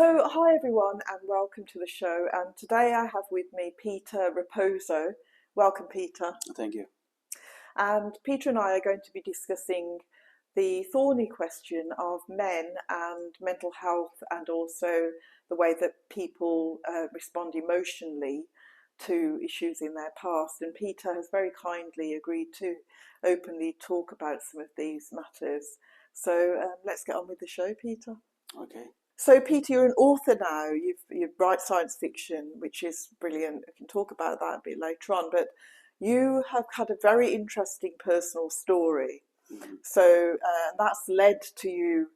Hi everyone, and welcome to the show. And today I have with me Peter Raposo. Welcome, Peter. Thank you. And Peter and I are going to be discussing the thorny question of men and mental health, and also the way that people respond emotionally to issues in their past. And Peter has very kindly agreed to openly talk about some of these matters. Let's get on with the show, Peter. Okay. So, Peter, you're an author now. You write science fiction, which is brilliant. We can talk about that a bit later on. But you have had a very interesting personal story. That's led to you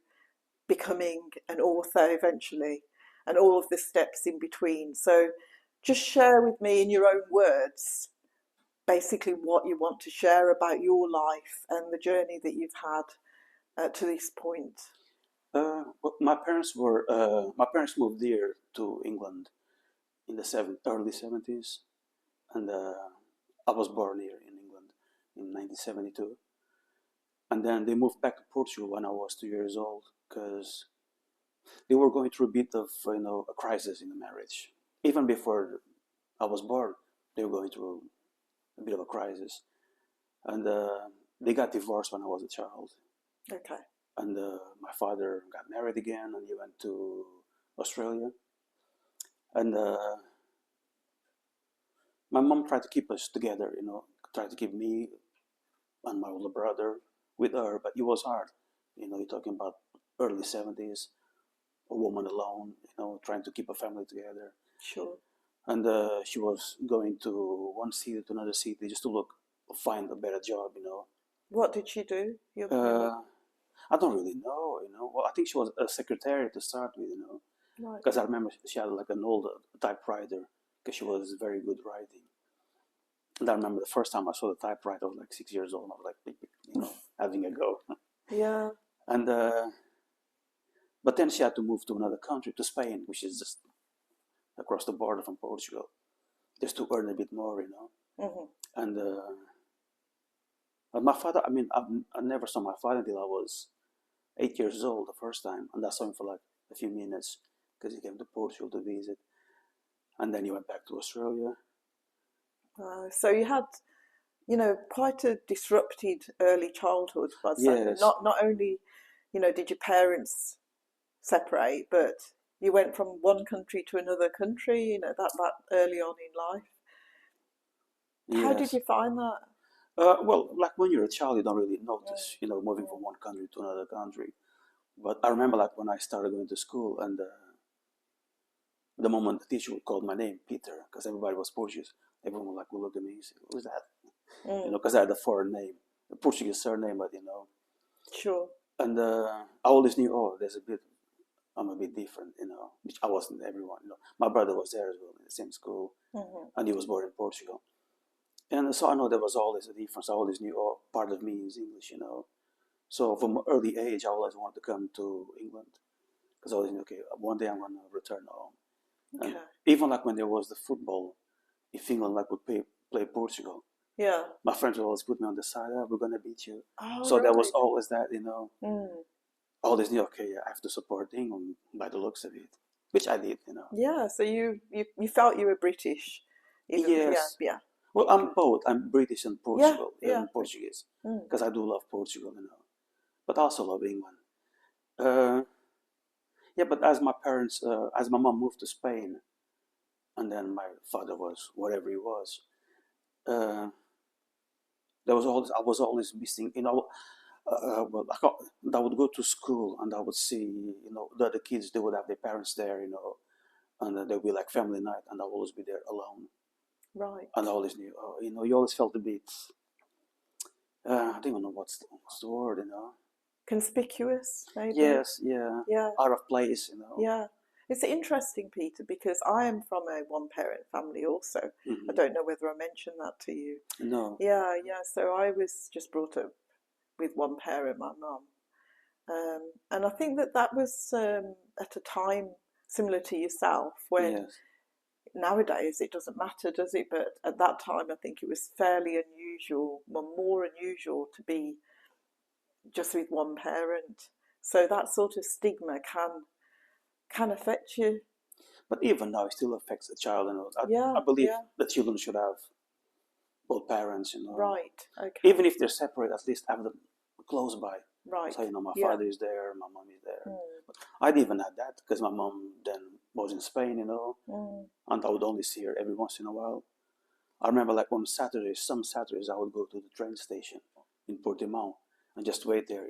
becoming an author eventually, and all of the steps in between. So, just share with me in your own words, basically what you want to share about your life and the journey that you've had to this point. Well, my parents moved here to England in the early 70s, and I was born here in England in 1972. And then they moved back to Portugal when I was 2 years old because they were going through a bit of a crisis in the marriage. Even before I was born, they were going through a bit of a crisis, and they got divorced when I was a child. Okay. And my father got married again, and he went to Australia. And my mom tried to keep us together, tried to keep me and my older brother with her, but it was hard. You're talking about early 70s, a woman alone, trying to keep a family together. Sure. And she was going to one city to another city just to find a better job, What did she do? I don't really know, Well, I think she was a secretary to start with, Right. Because I remember she had like an old typewriter because she was very good writing. And I remember the first time I saw the typewriter, I was like 6 years old. And I was like, having a go. Yeah. And but then she had to move to another country, to Spain, which is just across the border from Portugal, just to earn a bit more, Mm-hmm. And but my father, I never saw my father until I was 8 years old the first time, and I saw him for like a few minutes because he came to Portugal to visit, and then he went back to Australia. So you had, quite a disrupted early childhood. But Yes. not only, did your parents separate, but you went from one country to another country. That early on in life. How did Yes. you find that? Well, like when you're a child, you don't really notice, moving from one country to another country. But I remember like when I started going to school, and the moment the teacher would call my name, Peter, because everybody was Portuguese, everyone would look at me and say, "Who's that?" Because I had a foreign name, a Portuguese surname, but Sure. And I always knew, oh, I'm a bit different, which I wasn't everyone, My brother was there as well in the same school, and he was born in Portugal. And so I know there was always a difference. I always knew, oh, part of me is English, So from an early age, I always wanted to come to England because I always knew, okay, one day I'm going to return home. Okay. And even like when there was the football, if England would play Portugal, Yeah. my friends would always put me on the side. Oh, we're going to beat you. Oh, So there was right. always that, Mm. I always knew, okay, I have to support England by the looks of it, which I did, Yeah. So you felt you were British. Yes. Yeah. Well, I'm both. I'm British and Yeah. Portuguese, Mm. because I do love Portugal, but I also love England. Uh, yeah, but as my mom moved to Spain, and then my father was whatever he was, uh, I was always missing, well, I would go to school and I would see, the other kids, they would have their parents there, and there would be like family night, and I would always be there alone. Right. And I always knew, you always felt a bit, I don't even know what's the word, Conspicuous, maybe. Yes, yeah. Yeah. Out of place, Yeah. It's interesting, Peter, because I am from a one-parent family also. Mm-hmm. I don't know whether I mentioned that to you. No. Yeah. So I was just brought up with one parent, my mum. And I think that was at a time similar to yourself, when Yes. nowadays it doesn't matter, does it? But at that time, I think it was fairly unusual, more unusual, to be just with one parent. So that sort of stigma can affect you. But even now, it still affects a child. I believe that children should have both parents. Right. Okay. Even if they're separate, at least have them close by. Right. So my father is there, my mom is there. But I didn't even have that because my mom then was in Spain, and I would only see her every once in a while. I remember like on Saturdays, some Saturdays I would go to the train station in Portimao and just wait there,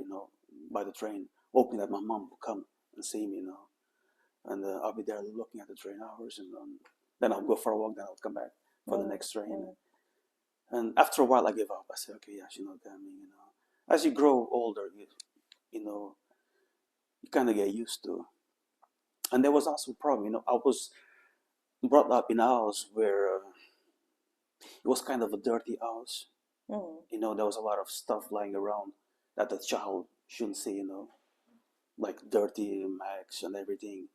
by the train, hoping that my mom would come and see me, and I'll be there looking at the train hours, and then I'll go for a walk, then I'll come back for the next train. And after a while, I give up. I said, okay, yeah, she's not coming, As you grow older, you kind of get used to. And there was also a problem, I was brought up in a house where it was kind of a dirty house. There was a lot of stuff lying around that a child shouldn't see, like dirty mags and everything.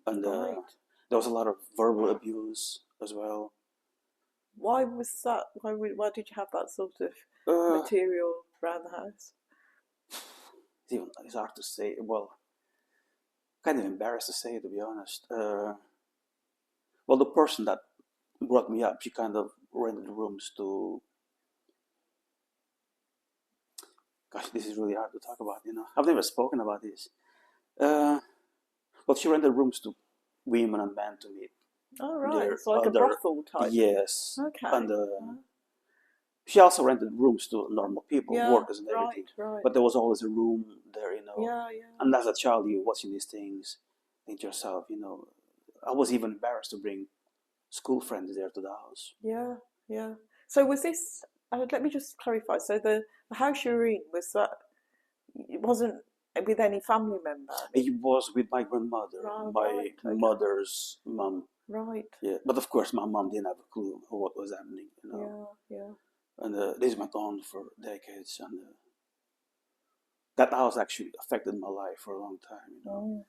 And there was a lot of verbal abuse as well. Why was that? Why did you have that sort of material around the house? It's hard to say. Well, kind of embarrassed to say, to be honest. Well, the person that brought me up, she kind of rented rooms to. Gosh, this is really hard to talk about. I've never spoken about this. Well, she rented rooms to women and men to meet. Oh, right. It's like a brothel type. Yes. Okay. And she also rented rooms to normal people, workers and everything. Right. But there was always a room there, Yeah. And as a child, you're watching these things, think to yourself, I was even embarrassed to bring school friends there to the house. Yeah. So was this? Let me just clarify. So the house you were in, was that? It wasn't with any family member? It was with my grandmother, my mother's mom. Right. Yeah, but of course my mom didn't have a clue of what was happening. Yeah. And this went on for decades, and that house actually affected my life for a long time.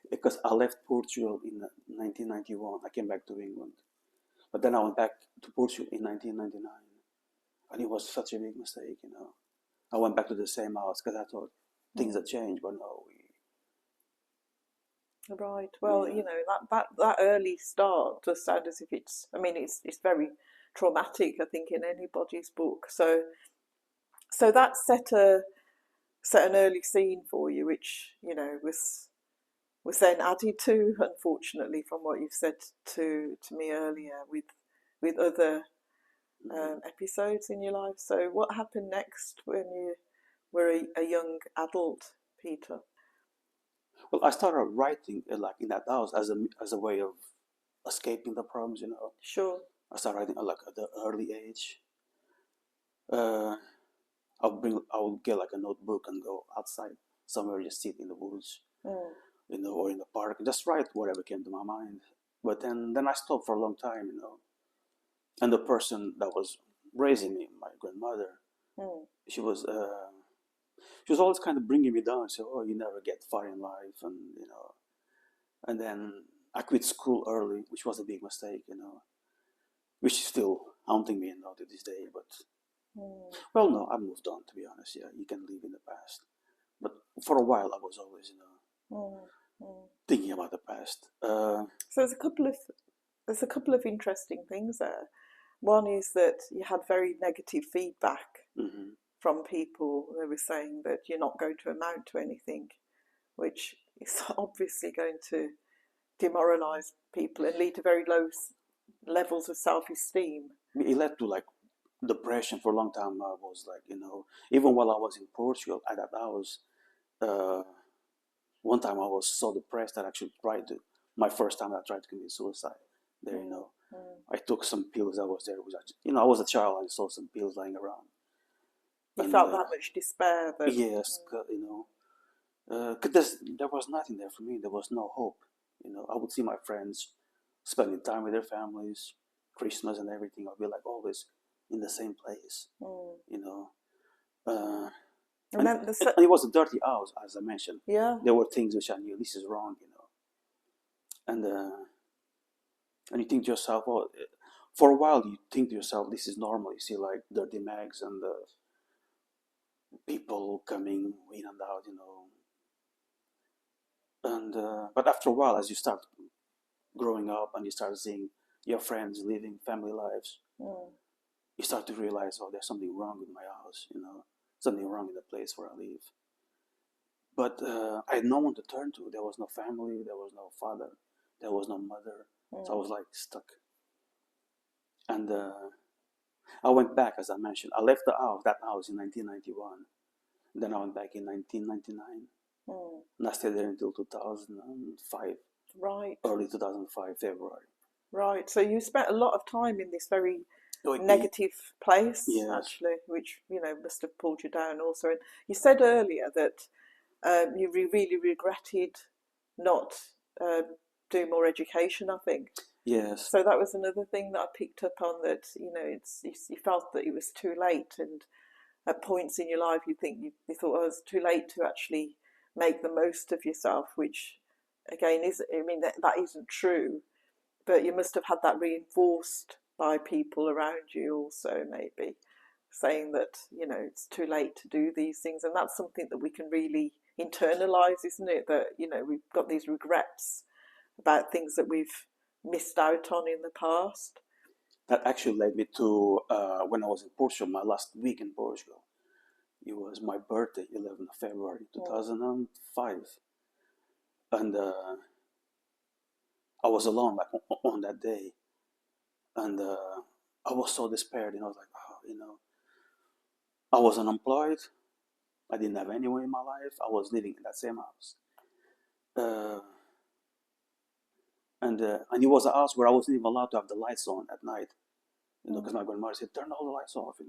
Because I left Portugal in 1991, I came back to England, but then I went back to Portugal in 1999, and it was such a big mistake. I went back to the same house because I thought things had changed, but no. Right. Well, that early start does sound as if it's. I mean, it's very traumatic, I think, in anybody's book. So that set an early scene for you, which was then added to, unfortunately, from what you've said to me earlier, with other episodes in your life. So what happened next when you were a young adult, Peter? Well, I started writing like in that house as a way of escaping the problems. Sure. I started writing like at the early age. I would get like a notebook and go outside somewhere, just sit in the woods, or in the park, and just write whatever came to my mind. But then I stopped for a long time, And the person that was raising me, my grandmother, she was always kind of bringing me down. So, oh, you never get far in life, and then I quit school early, which was a big mistake, which is still haunting me to this day. But well, no, I moved on. To be honest, yeah, you can live in the past. But for a while, I was always, thinking about the past. So there's a couple of interesting things there. One is that you had very negative feedback from people who were saying that you're not going to amount to anything, which is obviously going to demoralise people and lead to very low levels of self-esteem. It led to like depression for a long time. I was like, even while I was in Portugal at that house, one time I was so depressed that I actually my first time I tried to commit suicide there, I took some pills. I was there. I was a child. I saw some pills lying around. You felt that much despair, though. Yes, because there was nothing there for me. There was no hope. I would see my friends spending time with their families, Christmas and everything. I'd be like always in the same place, And it was a dirty house, as I mentioned. Yeah. There were things which I knew this is wrong, and you think to yourself, oh, for a while you think to yourself, this is normal. You see like dirty mags and people coming in and out, And but after a while, as you start growing up and you start seeing your friends living family lives, you start to realize, oh, there's something wrong with my house, something wrong in the place where I live. But I had no one to turn to. There was no family, there was no father, there was no mother. So I was like stuck. And I went back, as I mentioned. I left that house in 1991. Then I went back in 1999. And I stayed there until 2005. Right. Early 2005, February. Right. So you spent a lot of time in this very negative place, yes. actually, which, must have pulled you down also. And you said earlier that you really regretted not doing more education, I think. Yes. So that was another thing that I picked up on, that, you felt that it was too late, and at points in your life you thought, oh, it's too late to actually make the most of yourself, which again that isn't true, but you must have had that reinforced by people around you also, maybe saying that it's too late to do these things. And that's something that we can really internalize, isn't it, that we've got these regrets about things that we've missed out on in the past. That actually led me to when I was in Portugal, my last week in Portugal. It was my birthday, 11th of February 2005. And I was alone on that day. And I was so despaired, I was like, oh, I was unemployed. I didn't have anyone in my life. I was living in that same house. And it was a house where I wasn't even allowed to have the lights on at night, because my grandmother said, turn all the lights off,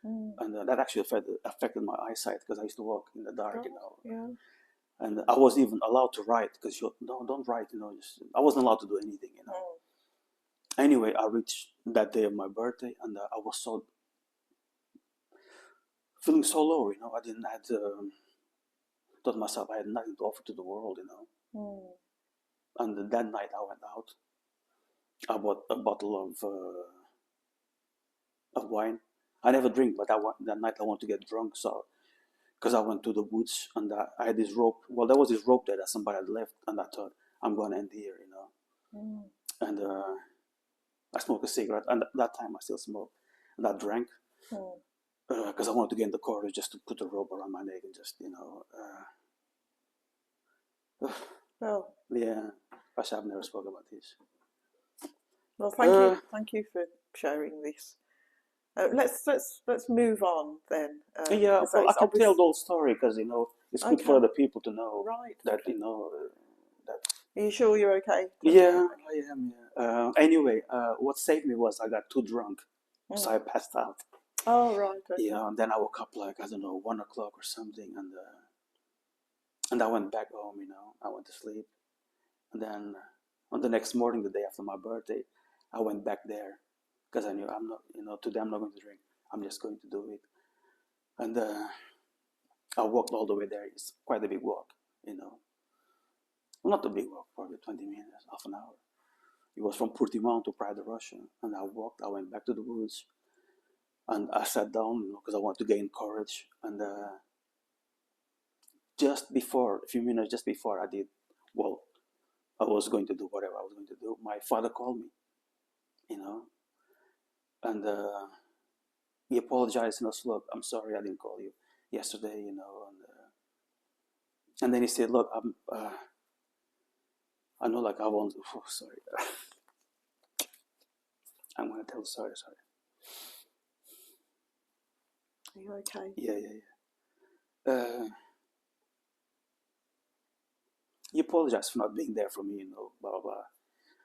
And that actually affected my eyesight, because I used to walk in the dark, Yeah. And I wasn't even allowed to write, because don't write, I wasn't allowed to do anything, Anyway, I reached that day of my birthday, and I was feeling so low, I didn't have thought myself I had nothing to offer to the world, And that night I went out. I bought a bottle of wine. I never drink, but that night I wanted to get drunk, so because I went to the woods, and I had this rope. Well, there was this rope there that somebody had left, and I thought, I'm going to end here, And I smoked a cigarette, and at that time I still smoked, and I drank, because I wanted to get in the corridor just to put the rope around my neck and just, Well, yeah, I should have never spoken about this. Well, thank you for sharing this. Let's move on then. Yeah, well, I can tell the whole story, because it's good for other people to know, right, that that. Are you sure you're okay? Yeah, I am. Yeah. Anyway, what saved me was I got too drunk, so I passed out. Oh, right. Okay. Yeah, and then I woke up like, I don't know, 1 o'clock or something, and I went back home. I went to sleep, and then on the next morning, the day after my birthday, I went back there, because I knew I'm not, today I'm not going to drink. I'm just going to do it, and I walked all the way there. It's quite a big walk, Well, not a big walk, probably 20 minutes, half an hour. It was from Portimão to Praia de Rocha, and I went back to the woods, and I sat down, because I wanted to gain courage, and a few minutes just before I did, well, I was going to do whatever I was going to do, my father called me, and he apologized, and I said, look, I'm sorry I didn't call you yesterday, and then he said, look, I know, like, I won't, sorry. I'm going to tell the story, sorry. Are you okay? Yeah. He apologized for not being there for me, blah, blah, blah.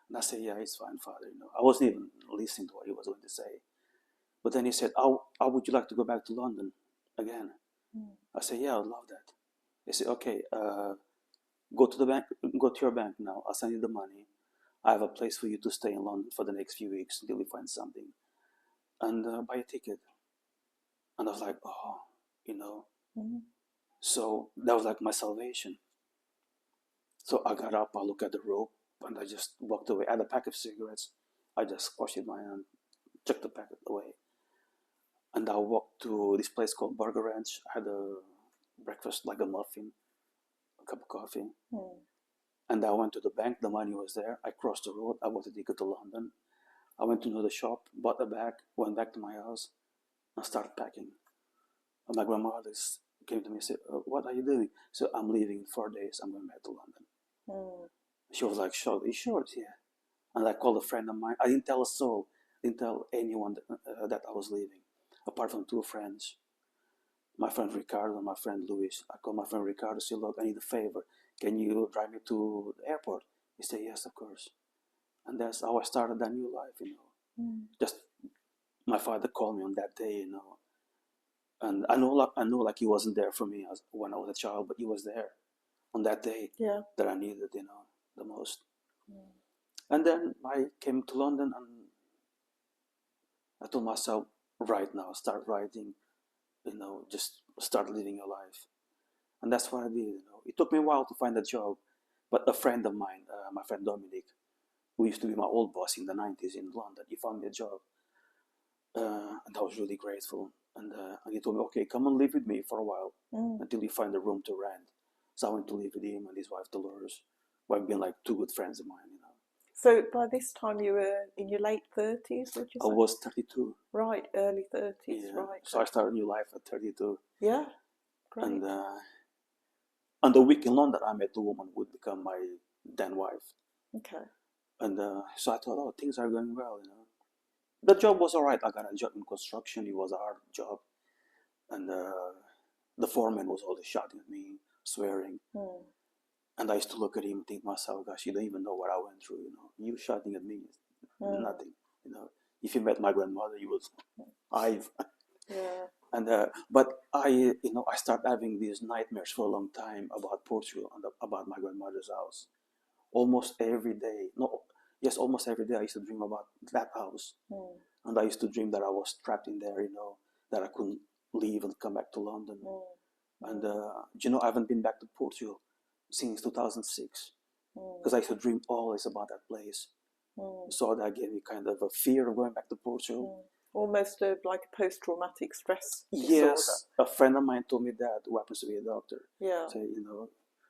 And I said, yeah, it's fine, Father, I wasn't even listening to what he was going to say. But then he said, how would you like to go back to London again? I said, yeah, I'd love that. He said, okay, go to the bank, go to your bank now. I'll send you the money. I have a place for you to stay in London for the next few weeks until we find something. And buy a ticket. And I was like, oh, So that was like my salvation. So I got up, I looked at the rope, and I just walked away. I had a pack of cigarettes. I just squashed it in my hand, chucked the packet away. And I walked to this place called Burger Ranch. I had a breakfast, like a muffin, a cup of coffee. And I went to the bank, the money was there. I crossed the road, I bought a ticket to London. I went to another shop, bought a bag, went back to my house, and started packing. And my grandmother came to me and said, what are you doing? So I'm leaving in 4 days, I'm going back to London. She was like, shocked. Are you sure? Yeah. And I called a friend of mine. I didn't tell a soul, didn't tell anyone that I was leaving, apart from 2 friends. My friend Ricardo and my friend Luis. I called my friend Ricardo and said, look, I need a favor. Can you drive me to the airport? He said, yes, of course. And that's how I started that new life, Just my father called me on that day, And I know like he wasn't there for me when I was a child, but he was there on that day that I needed, the most. And then I came to London and I told myself, right now, start writing, just start living your life. And that's what I did, It took me a while to find a job, but a friend of mine, my friend Dominic, who used to be my old boss in the 90s in London, he found me a job. And I was really grateful. And he told me, okay, come and live with me for a while until you find a room to rent. So I went to live with him and his wife Dolores, who have been like 2 good friends of mine, So by this time you were in your late 30s, would you say? I was 32. Right, early 30s, Yeah. right. So I started a new life at 32. Yeah, great. And on the week in London, I met a woman who would become my then wife. Okay. And so I thought, oh, things are going well, The job was all right. I got a job in construction. It was a hard job. And the foreman was always shouting at me, swearing. And I used to look at him and think to myself, gosh, you don't even know what I went through, You shouting at me is nothing, If you met my grandmother, you would, Yeah. And but I started having these nightmares for a long time about Portugal and about my grandmother's house. Almost every day, almost every day I used to dream about that house. And I used to dream that I was trapped in there, that I couldn't leave and come back to London. And I haven't been back to Portugal since 2006 because I used to dream always about that place. So that gave me kind of a fear of going back to Portugal. Almost like a post-traumatic stress disorder. Yes, a friend of mine told me that, who happens to be a doctor. Yeah. So,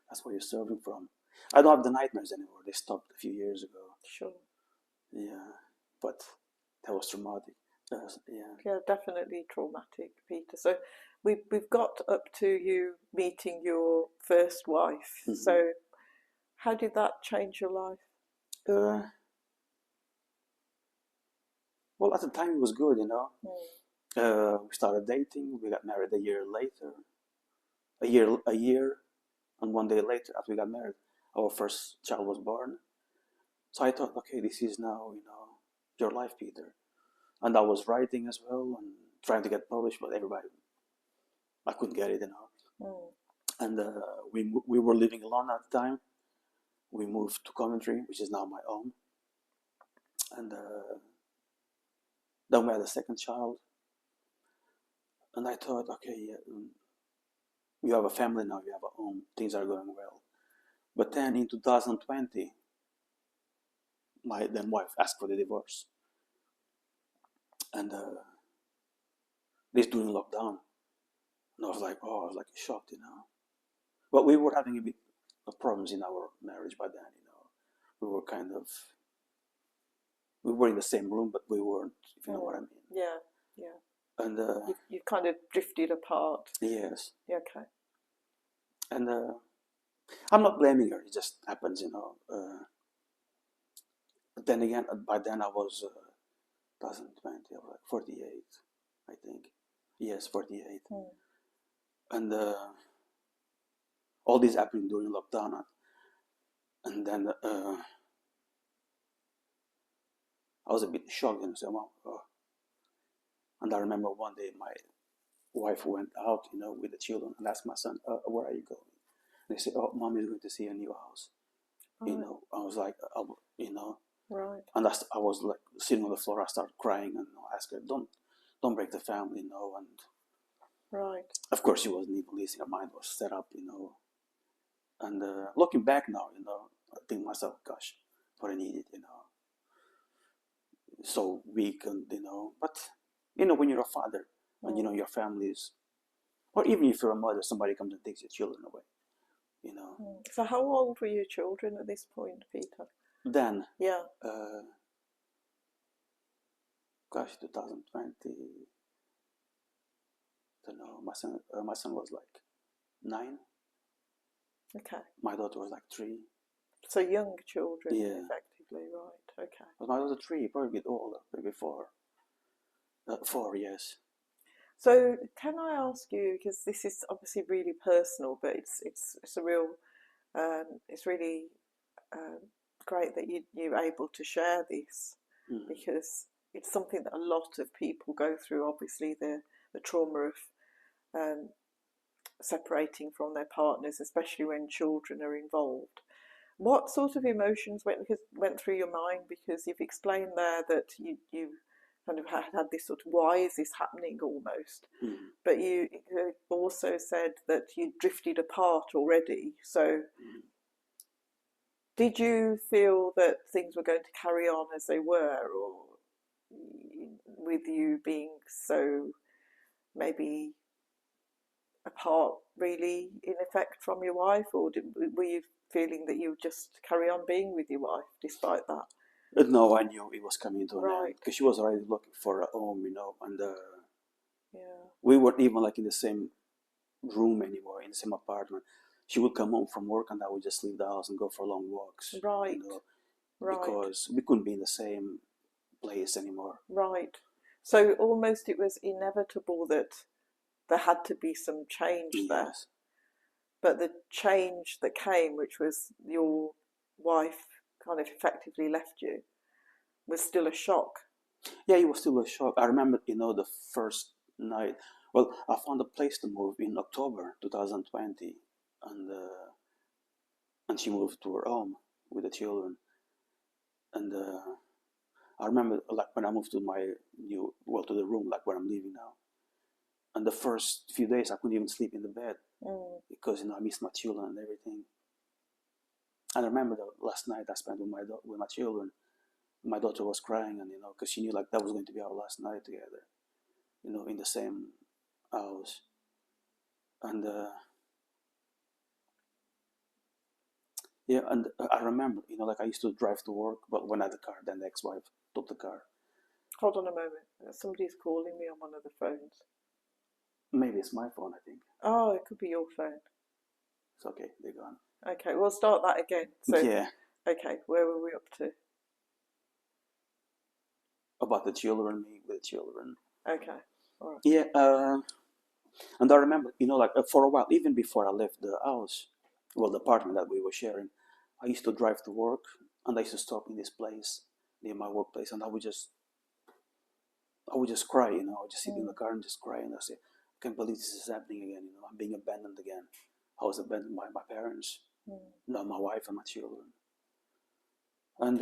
that's where you're suffering from. I don't have the nightmares anymore. They stopped a few years ago. Sure. Yeah, but that was traumatic. Yeah, definitely traumatic, Peter. So we've got up to you meeting your first wife. So how did that change your life? Well, at the time it was good, We started dating. We got married a year later. A year, and 1 day later, after we got married, our first child was born. So I thought, okay, this is now, your life, Peter. And I was writing as well and trying to get published, but I couldn't get it, And we were living alone at the time. We moved to Coventry, which is now my home. And then we had a second child. And I thought, okay, you have a family now, you have a home, things are going well. But then in 2020, my then wife asked for the divorce. And this during lockdown. And I was like shocked, But we were having a bit of problems in our marriage by then, We were we were in the same room, but we weren't, if you know what I mean. Yeah. And you kind of drifted apart. Yes. Yeah, okay. And I'm not blaming her. It just happens, But then again, by then I was 2020. I was like 48, I think. Yes, 48. And all this happened during lockdown. And then I was a bit shocked and said, well, and I remember one day my wife went out, with the children and asked my son, where are you going? And they said, oh, mom is going to see a new house. Right. I was like, Right. And I was like sitting on the floor. I started crying and I asked her, don't break the family, And right. Of course, she wasn't even listening. Her mind was set up, And looking back now, I think to myself, gosh, what I needed, So weak and but when you're a father and your family is, or even if you're a mother, somebody comes and takes your children away. you know. So how old were your children at this point, Peter? Then, Yeah. gosh, 2020, I don't know, my son was like 9, Okay. my daughter was like 3. So young children, Yeah. effectively, right? Okay. But my daughter 3, probably a bit older, maybe 4. 4, yes. So can I ask you, because this is obviously really personal, but it's a real it's really great that you're able to share this, because it's something that a lot of people go through. Obviously, the trauma of separating from their partners, especially when children are involved. What sort of emotions went through your mind? Because you've explained there that you kind of had this sort of, why is this happening almost? But you also said that you drifted apart already. So did you feel that things were going to carry on as they were, or with you being so maybe apart really in effect from your wife, or were you feeling that you would just carry on being with your wife despite that? No, I knew it was coming to an end, Right. because she was already looking for a home, and Yeah. we weren't even like in the same room anymore, in the same apartment. She would come home from work, and I would just leave the house and go for long walks, Right. Right. because we couldn't be in the same place anymore. Right. So almost it was inevitable that there had to be some change there. Yes. But the change that came, which was your wife kind of effectively left you, was still a shock. Yeah, it was still a shock. I remember, the first night. Well, I found a place to move in October 2020, and she moved to her home with the children. And I remember, like, when I moved to to the room, like where I'm living now. And the first few days, I couldn't even sleep in the bed because I missed my children and everything. And I remember the last night I spent with my children. My daughter was crying, and because she knew like that was going to be our last night together, in the same house. And yeah, and I remember, like I used to drive to work, but when I had the car, then the ex-wife took the car. Hold on a moment. Somebody's calling me on one of the phones. Maybe it's my phone, I think. Oh, it could be your phone. It's okay, they're gone. Okay, we'll start that again. So, yeah. Okay, where were we up to? About the children, me with the children. Okay, all right. Yeah, and I remember, like for a while, even before I left the house, the apartment that we were sharing, I used to drive to work, and I used to stop in this place near my workplace, and I would just cry, I would just sit in the car and just cry, and I say, I can't believe this is happening again, I'm being abandoned again. I was abandoned by my parents, not my wife and my children. And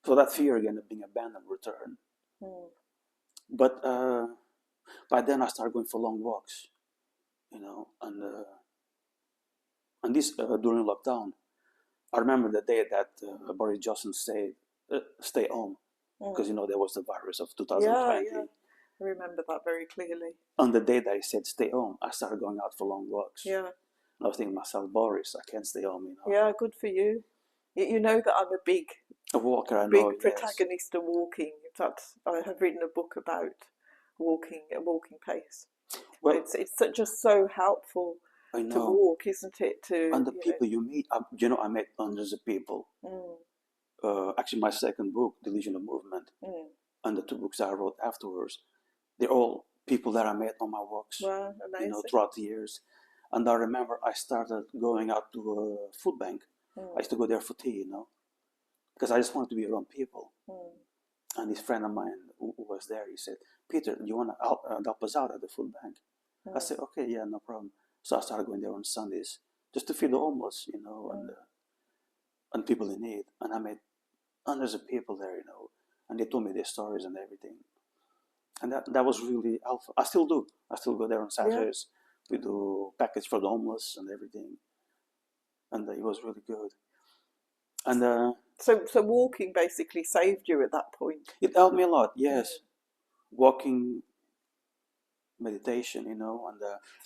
so that fear again of being abandoned returned. But by then I started going for long walks, and this during lockdown. I remember the day that Boris Johnson said, stay home, because, there was the virus of 2020. Yeah, I remember that very clearly. On the day that he said, stay home, I started going out for long walks. Yeah. And I was thinking to myself, Boris, I can't stay home, Yeah, good for you. You know that I'm a big walker, I big know, protagonist of walking. In fact, I have written a book about walking pace. Well, it's just so helpful to walk, isn't it? And the people you meet, I met hundreds of people. Actually, my second book, Delusion of Movement, and the 2 books I wrote afterwards, they're all people that I met on my walks. Wow, amazing. Throughout the years. And I remember I started going out to a food bank. I used to go there for tea, because I just wanted to be around people. And this friend of mine who was there, he said, Peter, do you want to help us out at the food bank? I said, okay, yeah, no problem. So I started going there on Sundays just to feed the homeless, and people in need. And I met hundreds of people there, and they told me their stories and everything. And that was really helpful. I still do. I still go there on Saturdays. We do package for the homeless and everything. And it was really good. And so walking basically saved you at that point? It helped me a lot, yes. Walking meditation, and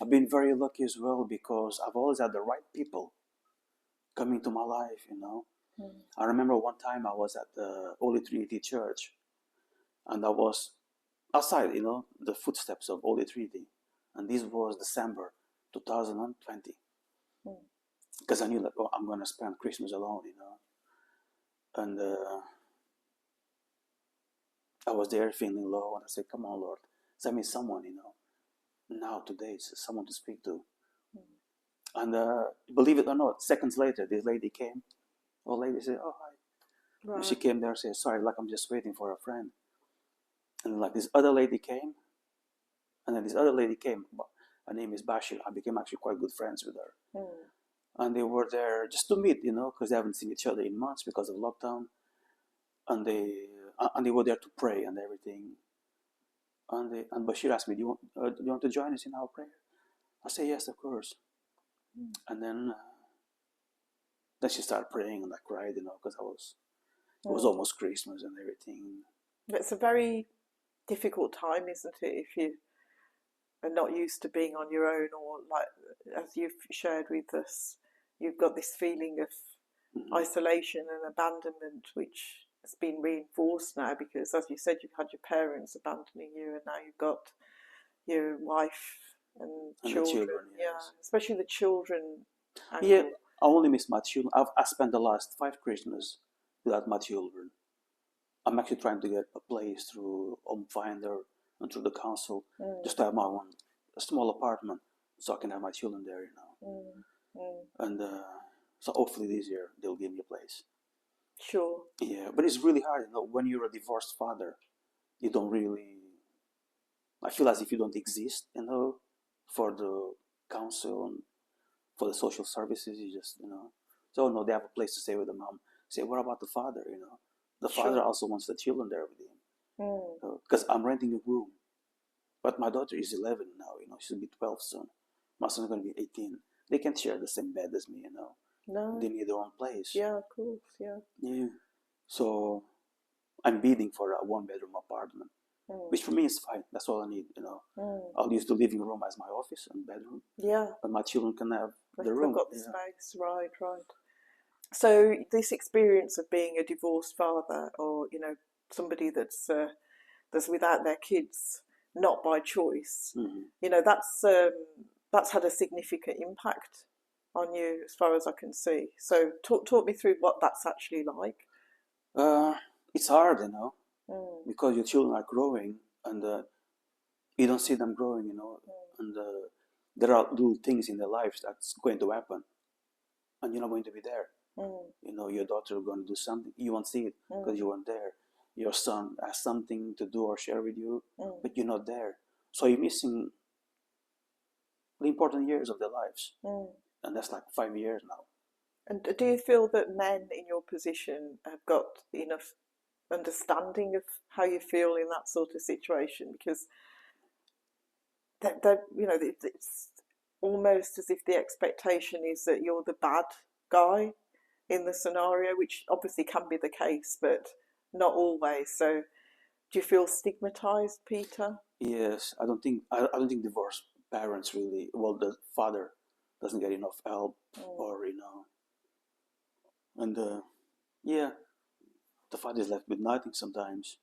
I've been very lucky as well because I've always had the right people coming to my life. I remember one time I was at the Holy Trinity Church, and I was outside, the footsteps of Holy Trinity, and this was December 2020, because I knew that I'm going to spend Christmas alone, and I was there feeling low, and I said, "Come on, Lord, send me someone, now today, someone to speak to." And believe it or not, seconds later, this lady came. Old lady said, "Oh, hi." Right. And she came there and said, "Sorry, like I'm just waiting for a friend." And like this other lady came, and then this other lady came. Her name is Bashir. I became actually quite good friends with her. And they were there just to meet, because they haven't seen each other in months because of lockdown. And they were there to pray and everything. And Bashir asked me, do you want to join us in our prayer?" I said, "Yes, of course." And then she started praying, and I cried, because it was almost Christmas and everything. It's a very difficult time, isn't it, if you are not used to being on your own, or like as you've shared with us, you've got this feeling of isolation and abandonment, which has been reinforced now because, as you said, you've had your parents abandoning you, and now you've got your wife and children. Yes. Especially the children angle. Yeah, I only miss my children. I spent the last 5 Christmas without my children. I'm actually trying to get a place through Home Finder and through the council, just to have my own small apartment, so I can have my children there, And so hopefully this year they'll give me a place. Sure. Yeah, but it's really hard, when you're a divorced father, you don't really. I feel as if you don't exist, for the council and for the social services. You just, so no, they have a place to stay with the mom. Say, what about the father? The father also wants the children there with him. Because I'm renting a room, but my daughter is 11 now. She'll be 12 soon. My son's going to be 18. They can't share the same bed as me. No. They need their own place. Yeah, of course. Yeah. Yeah. So I'm bidding for a 1-bedroom apartment, which for me is fine. That's all I need. I'll use the living room as my office and bedroom. Yeah. But my children can have the room. They've got the space. Right. So this experience of being a divorced father, or somebody that's without their kids, not by choice, that's had a significant impact on you, as far as I can see. So talk me through what that's actually like. It's hard, because your children are growing, and you don't see them growing, and there are little things in their lives that's going to happen, and you're not going to be there. Your daughter is going to do something, you won't see it because you weren't there. Your son has something to do or share with you, but you're not there. So you're missing the important years of their lives. And that's like 5 years now. And do you feel that men in your position have got enough understanding of how you feel in that sort of situation? Because it's almost as if the expectation is that you're the bad guy in the scenario, which obviously can be the case, but not always. So do you feel stigmatized, Peter? Yes, I don't think divorced parents really, well, the father doesn't get enough help, or and yeah, the father is left with nothing sometimes,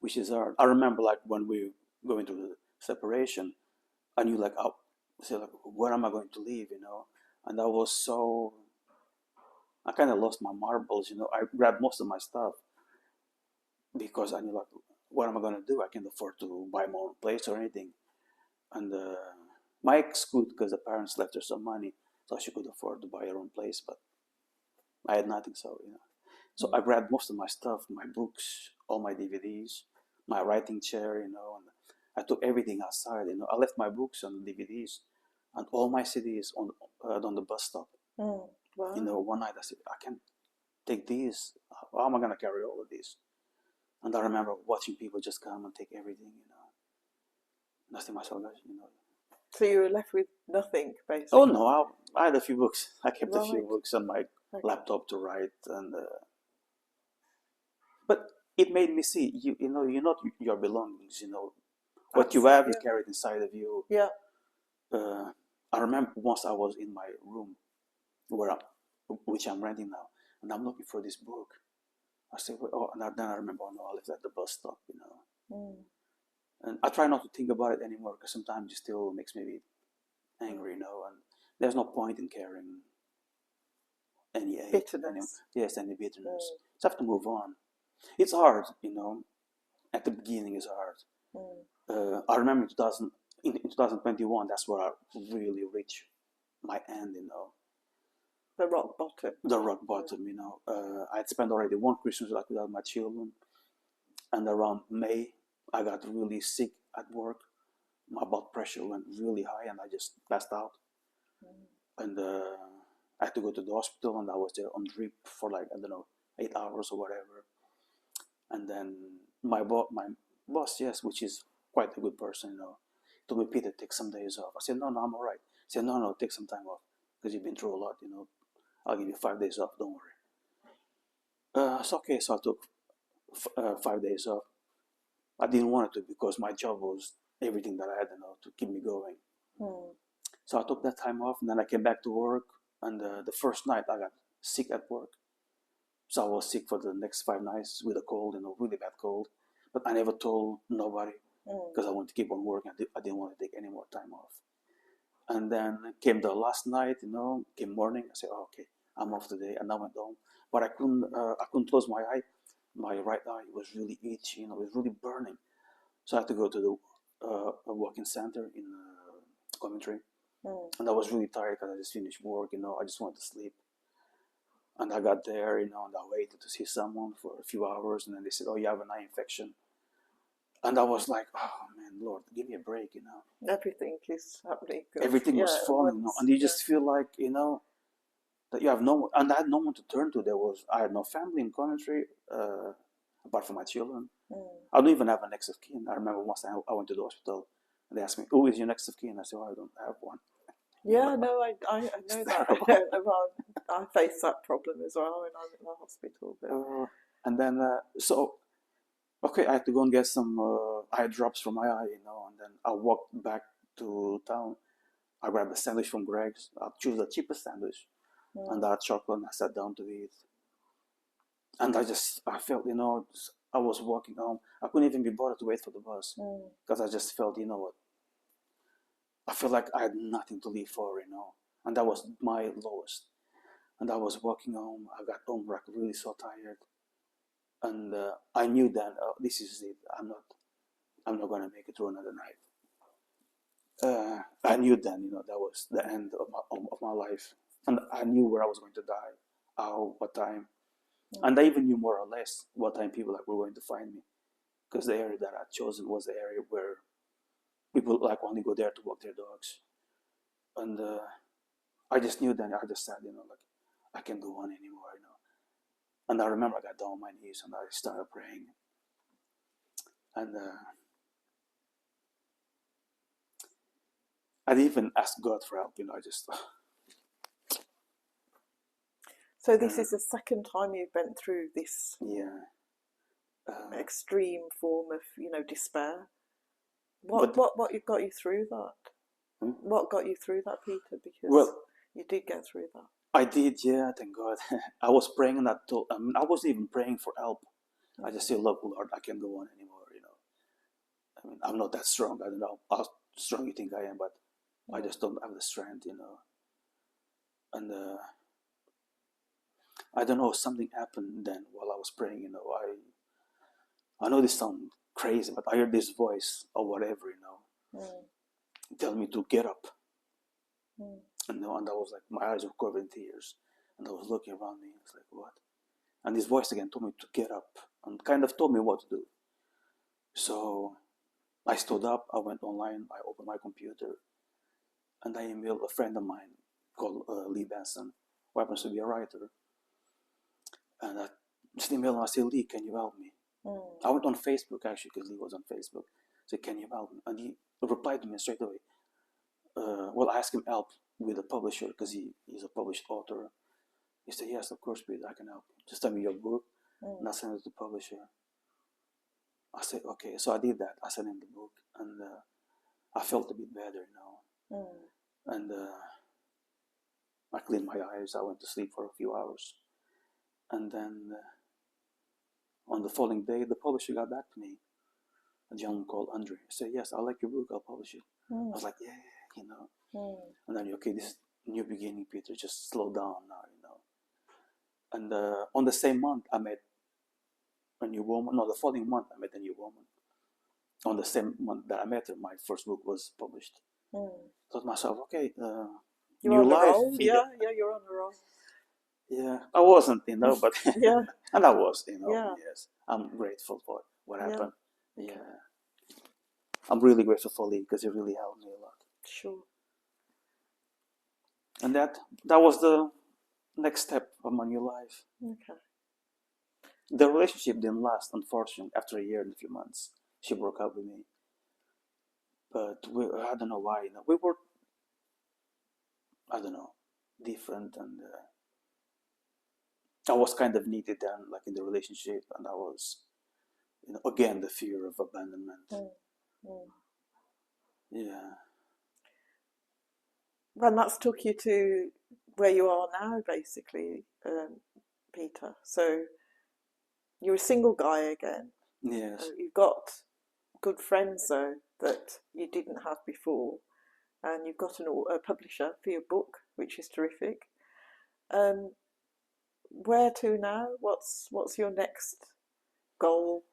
which is hard. I remember, like, when we go into the separation, I knew, like, where am I going to live, and I was so, I kind of lost my marbles, I grabbed most of my stuff because I knew, like, what am I going to do? I can't afford to buy my own place or anything. And my ex could, because the parents left her some money, so she could afford to buy her own place, but I had nothing, so so I grabbed most of my stuff, my books, all my DVDs, my writing chair, and I took everything outside. I left my books and DVDs and all my CDs on the bus stop. Wow. One night I said, I can't take these. How am I gonna carry all of these? And I remember watching people just come and take everything. Nothing myself, So you were left with nothing, basically. Oh no, I had a few books. I kept a few books on my laptop to write, and but it made me see you're not your belongings. What you have, you carry it inside of you. Yeah. I remember once I was in my room, which I'm renting now, and I'm looking for this book. I said, oh, and then I remember, oh no, I left at the bus stop, you know. And I try not to think about it anymore, because sometimes it still makes me angry, you know, and there's no point in carrying any bitterness. Any bitterness. Just have to move on. It's hard, you know. At the beginning, it's hard. I remember in 2021, that's where I really reached my end, you know. The rock bottom. The rock bottom, you know. I had spent already one Christmas like without my children, and around May, I got really sick at work. My blood pressure went really high, and I just passed out. And I had to go to the hospital, and I was there on drip for like, I don't know, 8 hours or whatever. And then my boss, yes, which is quite a good person, you know, told me, Peter, take some days off. I said, no, I'm all right. He said, no, take some time off, because you've been through a lot, you know. I'll give you 5 days off, don't worry. It's okay, so I took 5 days off. I didn't want to, because my job was everything that I had, you know, to keep me going. So I took that time off, and then I came back to work, and the first night I got sick at work. So I was sick for the next 5 nights with a cold, you know, really bad cold. But I never told nobody, because I wanted to keep on working. I didn't want to take any more time off. And then came the last night, you know, came morning. I said, oh, okay, I'm off today, and I went home. But I couldn't close my eye. My right eye was really itchy, you know, it was really burning. So I had to go to the walk-in center in Coventry. And I was really tired because I just finished work, you know, I just wanted to sleep. And I got there, you know, and I waited to see someone for a few hours, and then they said, oh, you have an eye infection. And I was like, oh man, Lord, give me a break, you know. Everything is happening. Everything was falling, you know, and you just feel like, you know, that you have no one, and I had no one to turn to. I had no family in Coventry, apart from my children. I don't even have a next of kin. I remember once I went to the hospital, and they asked me, who is your next of kin? I said, oh, I don't have one. Yeah, no, I know that. I face that problem as well when I'm in the hospital. But... and then, okay, I had to go and get some eye drops for my eye, you know, and then I walked back to town. I grabbed a sandwich from Greg's. I chose the cheapest sandwich, and I had chocolate, and I sat down to eat. And I felt, you know, I was walking home. I couldn't even be bothered to wait for the bus, because I just felt, you know what, I felt like I had nothing to live for, you know, and that was my lowest. And I was walking home. I got home really so tired, and I knew then, this is it. I'm not gonna make it through another night. I knew then, you know, that was the end of my life, and I knew where I was going to die, how, what time, and I even knew more or less what time people were going to find me, because the area that I'd chosen was the area where people only go there to walk their dogs, and I just knew then. I just said, you know, like, I can't go on anymore, you know. And I remember I got down on my knees and I started praying, and I'd even asked God for help, you know. I just. So this is the second time you've been through this extreme form of, you know, despair. What got you through that? What got you through that, Peter? Because you did get through that. I did, yeah, thank God. I was praying, and I wasn't even praying for help. I just said, look, Lord, I can't go on anymore, you know. I mean, I'm not that strong. I don't know how strong you think I am, but I just don't have the strength, you know. And I don't know, something happened then while I was praying, you know. I know this sounds crazy, but I heard this voice or whatever, you know, tell me to get up. And I was like, my eyes were covered in tears, and I was looking around me. It's like, what? And this voice again told me to get up, and kind of told me what to do. So I stood up. I went online. I opened my computer, and I emailed a friend of mine called Lee Benson, who happens to be a writer. And I just emailed him. I said, Lee, can you help me? I went on Facebook actually, because Lee was on Facebook. I said, can you help me? And he replied to me straight away. I asked him help with a publisher, because he's a published author. He said, yes, of course, Peter, I can help you. Just tell me your book, and I'll send it to the publisher. I said, okay. So I did that. I said in the book, and I felt a bit better, And I cleaned my eyes. I went to sleep for a few hours, and then on the following day, the publisher got back to me. A gentleman called Andre. I said, yes, I like your book. I'll publish it. I was like, yeah, And then, okay, this is new beginning, Peter. Just slow down now, And on the same month, I met a new woman. No, the following month, I met a new woman. On the same month that I met her, my first book was published. Thought to myself, okay, you're new on the life. roll. Yeah, you're on the roll. Yeah, I wasn't, but Yeah. and I was, Yeah. yes. I'm grateful for what Yeah. happened. Yeah. I'm really grateful for Lee because he really helped me a lot. Sure. And that was the next step of my new life. Okay. The relationship didn't last, unfortunately. After a year and a few months, she broke up with me. But I don't know why. We were, I don't know, different, and I was kind of needed then, like in the relationship, and I was, again, the fear of abandonment. Yeah. Well, that's took you to where you are now, basically, Peter. So you're a single guy again. Yes. You've got good friends, though, that you didn't have before. And you've got a publisher for your book, which is terrific. Where to now? What's your next goal?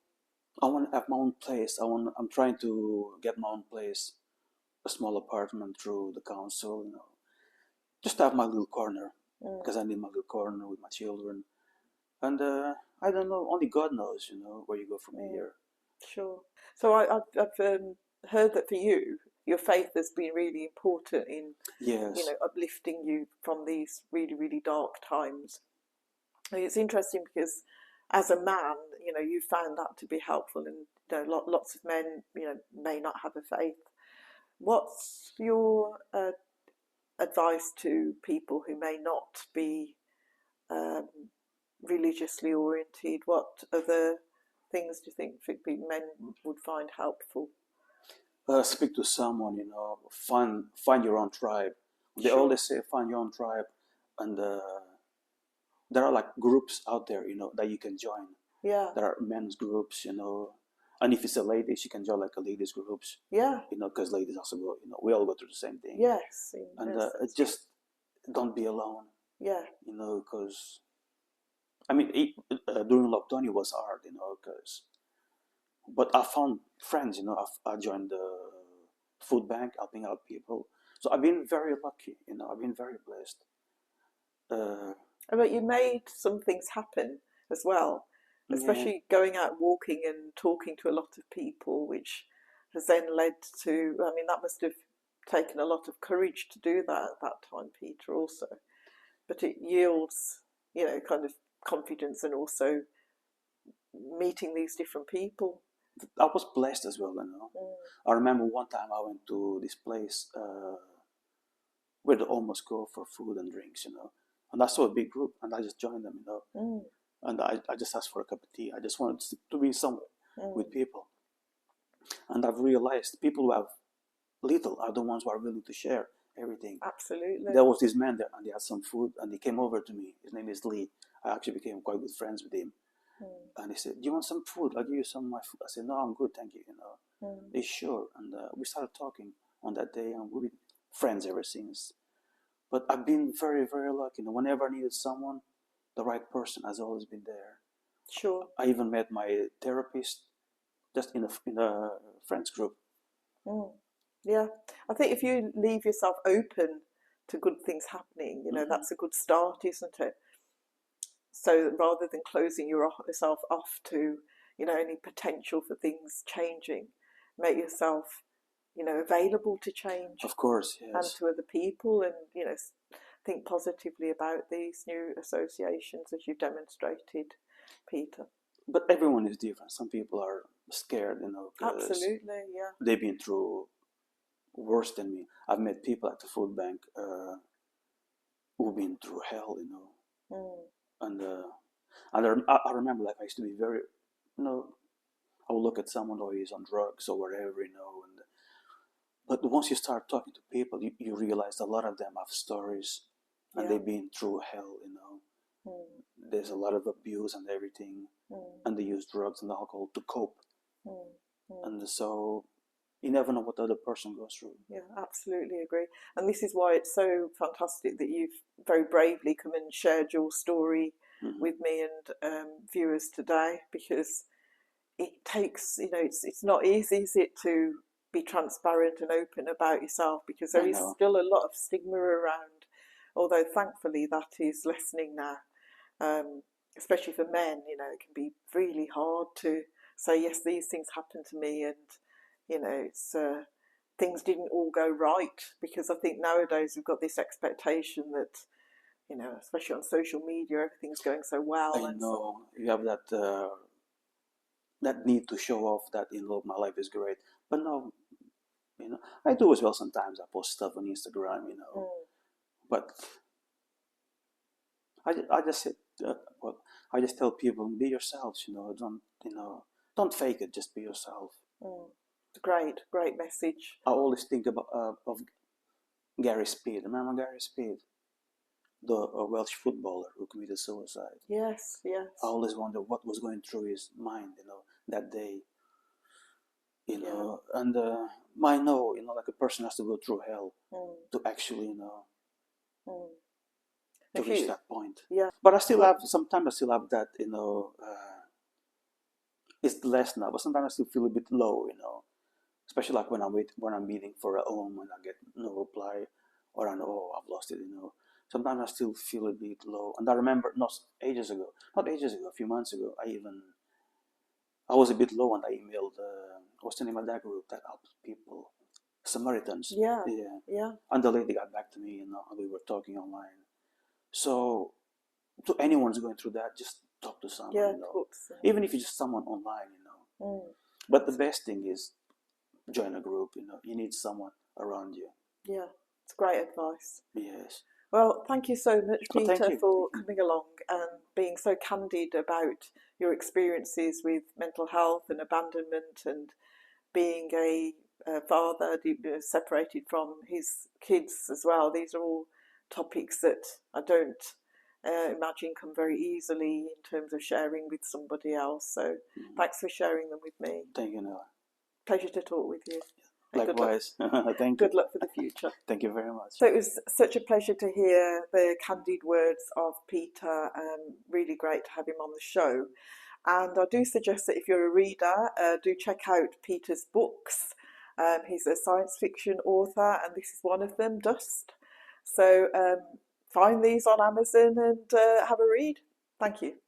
I want to have my own place. I'm trying to get my own place, a small apartment through the council, just to have my little corner, because I need my little corner with my children. And I don't know, only God knows, where you go from here. Sure. So I've heard that for you, your faith has been really important in, Yes. uplifting you from these really, really dark times. It's interesting because as a man, you found that to be helpful, and lots of men, may not have a faith. What's your advice to people who may not be religiously oriented? What other things do you think men would find helpful? Speak to someone, find your own tribe. They always say find your own tribe, and there are like groups out there, that you can join. Yeah. There are men's groups, and if it's a lady, she can join like a ladies groups. Yeah. Because ladies also go, we all go through the same thing. Yes. And just don't be alone. Yeah. Because I mean, during lockdown it was hard, but I found friends, I joined the food bank, helping out people. So I've been very lucky, I've been very blessed. But you made some things happen as well, especially going out walking and talking to a lot of people, which has then led to, that must have taken a lot of courage to do that at that time, Peter, also. But it yields, kind of confidence, and also meeting these different people. I was blessed as well, I remember one time I went to this place where they almost go for food and drinks, and I saw a big group, and I just joined them, and I just asked for a cup of tea. I just wanted to be somewhere with people, and I've realized people who have little are the ones who are willing to share everything. Absolutely. There was this man there, and he had some food, and he came over to me. His name is Lee. I actually became quite good friends with him. And he said, "Do you want some food? I'll give you some of my food." I said, "No, I'm good, thank you." He's sure, and we started talking on that day, and we've been friends ever since. But I've been very, very lucky. Whenever I needed someone, the right person has always been there. Sure. I even met my therapist just in a friends group. Yeah, I think if you leave yourself open to good things happening, that's a good start, isn't it? So rather than closing yourself off to, any potential for things changing, make yourself, available to change. Of course, yes. And to other people, and, think positively about these new associations as you've demonstrated, Peter. But everyone is different. Some people are scared, Absolutely, yeah. They've been through worse than me. I've met people at the food bank who've been through hell, And I remember, like, I used to be very, I will look at someone who is on drugs or whatever, but once you start talking to people, you realize a lot of them have stories, and they've been through hell, There's a lot of abuse and everything, and they use drugs and alcohol to cope. And so you never know what the other person goes through. Yeah, absolutely agree. And this is why it's so fantastic that you've very bravely come and shared your story with me and viewers today, because it takes, it's not easy, is it, to be transparent and open about yourself, because there is still a lot of stigma around, although thankfully that is lessening now. Especially for men, it can be really hard to say, yes, these things happened to me, and it's things didn't all go right, because I think nowadays we've got this expectation that, especially on social media, everything's going so well. I know you have that need to show off that my life is great, but no, I do as well sometimes. I post stuff on Instagram, but I just said, I just tell people, be yourselves, don't fake it, just be yourself. Great message. I always think of Gary Speed. Remember Gary Speed, the Welsh footballer who committed suicide? Yes. I always wonder what was going through his mind, that day. And I know, like a person has to go through hell to actually, to reach that point. Yeah. But sometimes I still have that, it's less now, but sometimes I still feel a bit low, especially like when I'm waiting for a home and I get no reply, or I know I've lost it, Sometimes I still feel a bit low. And I remember not ages ago, a few months ago, I was a bit low, and I emailed, what's the name of that group that helps people? Samaritans. Yeah. And the lady got back to me, and we were talking online. So, to anyone who's going through that, just talk to someone, even if it's just someone online, But the best thing is join a group, you need someone around you. Yeah, it's great advice. Yes. Well, thank you so much, Peter, for Thank coming along and being so candid about your experiences with mental health and abandonment, and being a father separated from his kids as well. These are all topics that I don't imagine come very easily in terms of sharing with somebody else. So thanks for sharing them with me. Thank you, Noah. Pleasure to talk with you. Likewise. Thank you. Good luck for the future. Thank you very much. So it was such a pleasure to hear the candid words of Peter. Really great to have him on the show. And I do suggest that if you're a reader, do check out Peter's books. He's a science fiction author, and this is one of them, Dust. So find these on Amazon and have a read. Thank you.